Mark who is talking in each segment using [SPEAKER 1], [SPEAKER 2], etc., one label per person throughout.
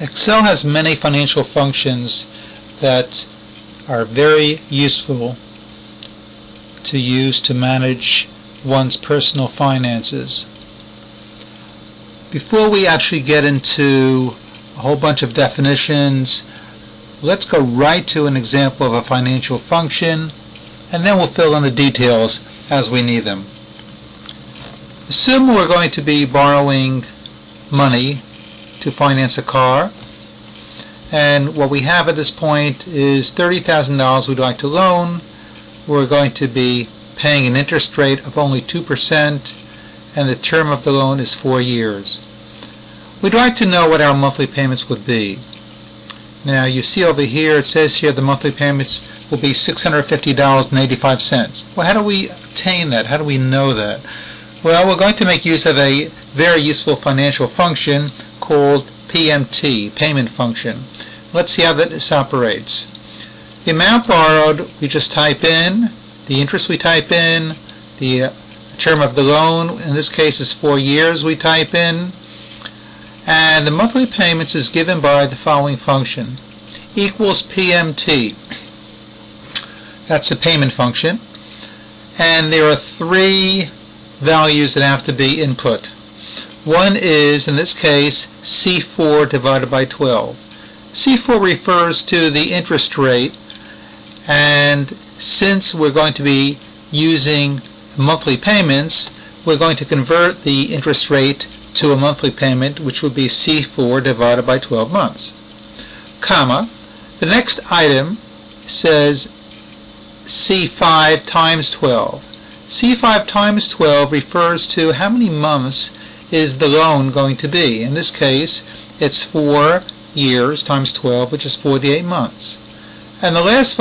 [SPEAKER 1] Excel has many financial functions that are very useful to use to manage one's personal finances. Before we actually get into a whole bunch of definitions, let's go right to an example of a financial function, and then we'll fill in the details as we need them. Assume we're going to be borrowing money to finance a car, and what we have at this point is $30,000 we'd like to loan. We're going to be paying an interest rate of only 2%, and the term of the loan is 4 years. We'd like to know what our monthly payments would be. Now you see over here, it says here the monthly payments will be $650.85. Well, how do we obtain that? How do we know that? Well, we're going to make use of a very useful financial function called PMT, payment function. Let's see how this operates. The amount borrowed, we just type in. The interest we type in. The term of the loan, in this case, is 4 years, we type in. And the monthly payments is given by the following function, equals PMT. That's the payment function. And there are 3 values that have to be input. One is, in this case, C4 divided by 12. C4 refers to the interest rate, and since we're going to be using monthly payments, we're going to convert the interest rate to a monthly payment, which would be C4 divided by 12 months. Comma. The next item says C5 times 12. C5 times 12 refers to how many months is the loan going to be. In this case, it's 4 years times 12, which is 48 months. And the last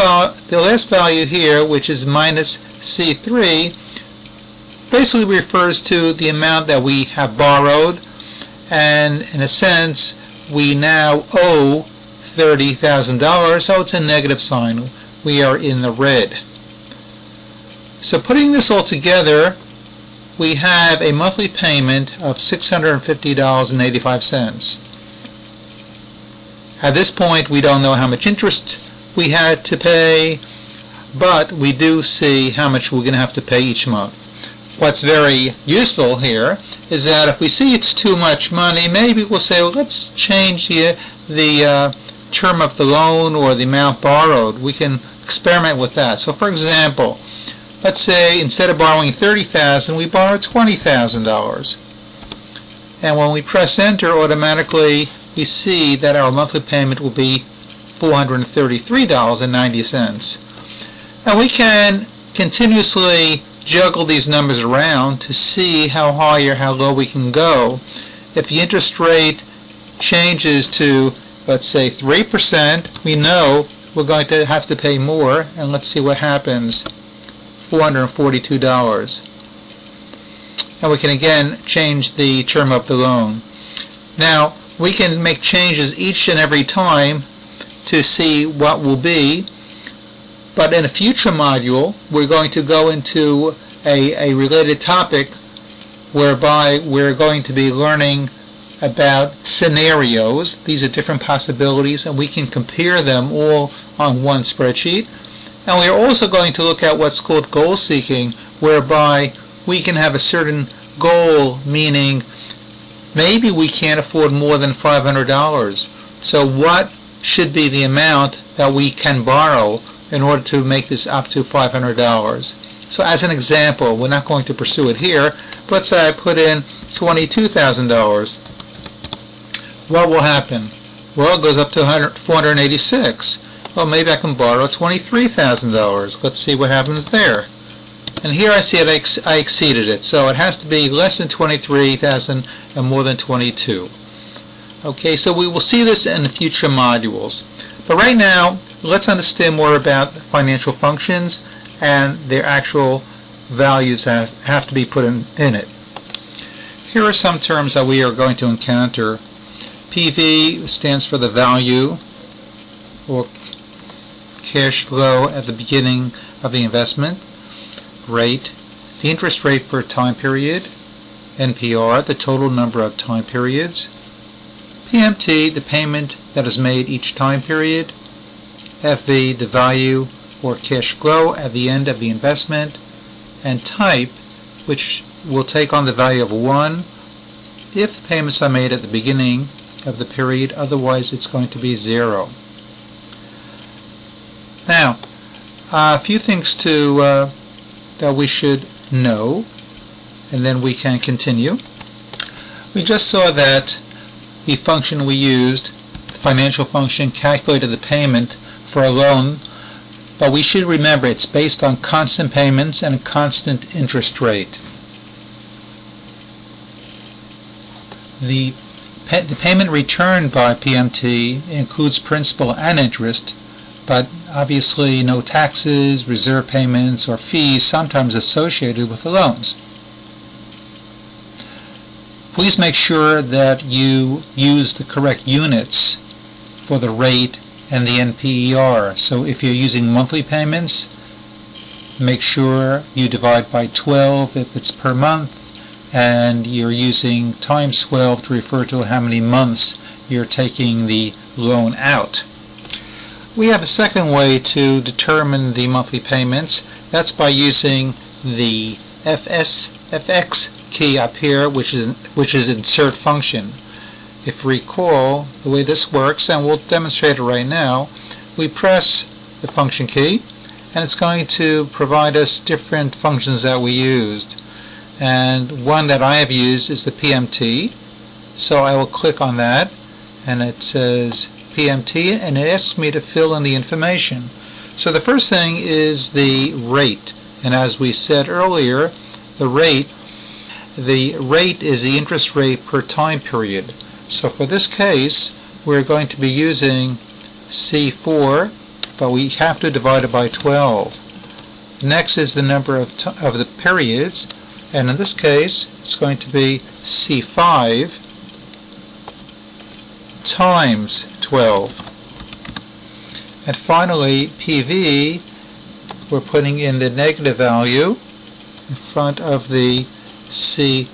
[SPEAKER 1] value here, which is minus C3, basically refers to the amount that we have borrowed, and in a sense, we now owe $30,000, so it's a negative sign. We are in the red. So putting this all together, we have a monthly payment of $650.85. At this point, we don't know how much interest we had to pay, but we do see how much we're going to have to pay each month. What's very useful here is that if we see it's too much money, maybe we'll say, well, let's change the term of the loan or the amount borrowed. We can experiment with that. So for example, let's say instead of borrowing $30,000, we borrow $20,000. And when we press enter, automatically we see that our monthly payment will be $433.90. And we can continuously juggle these numbers around to see how high or how low we can go. If the interest rate changes to, let's say, 3%, we know we're going to have to pay more, and let's see what happens. $442. And we can again change the term of the loan. Now, we can make changes each and every time to see what will be, but in a future module, we're going to go into a related topic whereby we're going to be learning about scenarios. These are different possibilities, and we can compare them all on one spreadsheet. And we're also going to look at what's called goal seeking, whereby we can have a certain goal, meaning maybe we can't afford more than $500. So what should be the amount that we can borrow in order to make this up to $500? So as an example, we're not going to pursue it here, but let's say I put in $22,000. What will happen? Well, it goes up to $486. Well, maybe I can borrow $23,000. Let's see what happens there. And here I see it, I exceeded it. So it has to be less than $23,000 and more than $22,000. Okay, so we will see this in future modules. But right now, let's understand more about financial functions and their actual values that have to be put in it. Here are some terms that we are going to encounter. PV stands for the value or cash flow at the beginning of the investment. Rate, the interest rate per time period. NPR, the total number of time periods. PMT, the payment that is made each time period. FV, the value or cash flow at the end of the investment. And type, which will take on the value of 1 if the payments are made at the beginning of the period, otherwise it's going to be 0. Now, a few things that we should know, and then we can continue. We just saw that the function we used, the financial function, calculated the payment for a loan, but we should remember it's based on constant payments and a constant interest rate. The payment returned by PMT includes principal and interest, but obviously no taxes, reserve payments, or fees sometimes associated with the loans. Please make sure that you use the correct units for the rate and the NPER. So if you're using monthly payments, make sure you divide by 12 if it's per month, and you're using times 12 to refer to how many months you're taking the loan out. We have a second way to determine the monthly payments. That's by using the FX key up here, which is insert function. If you recall the way this works, and we'll demonstrate it right now, we press the function key and it's going to provide us different functions that we used. And one that I have used is the PMT. So I will click on that and it says PMT, and it asks me to fill in the information. So the first thing is the rate, and as we said earlier, the rate is the interest rate per time period. So for this case we're going to be using C4, but we have to divide it by 12. Next is the number of the periods, and in this case it's going to be C5 times 12. And finally PV, we're putting in the negative value in front of the C3,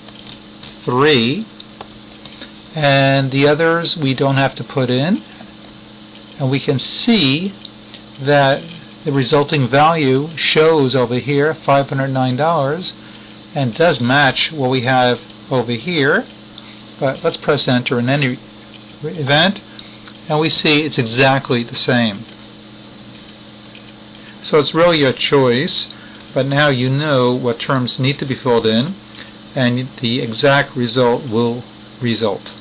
[SPEAKER 1] and the others we don't have to put in, and we can see that the resulting value shows over here $509 and does match what we have over here. But let's press enter in any event, and we see it's exactly the same. So it's really your choice, but now you know what terms need to be filled in, and the exact result will result.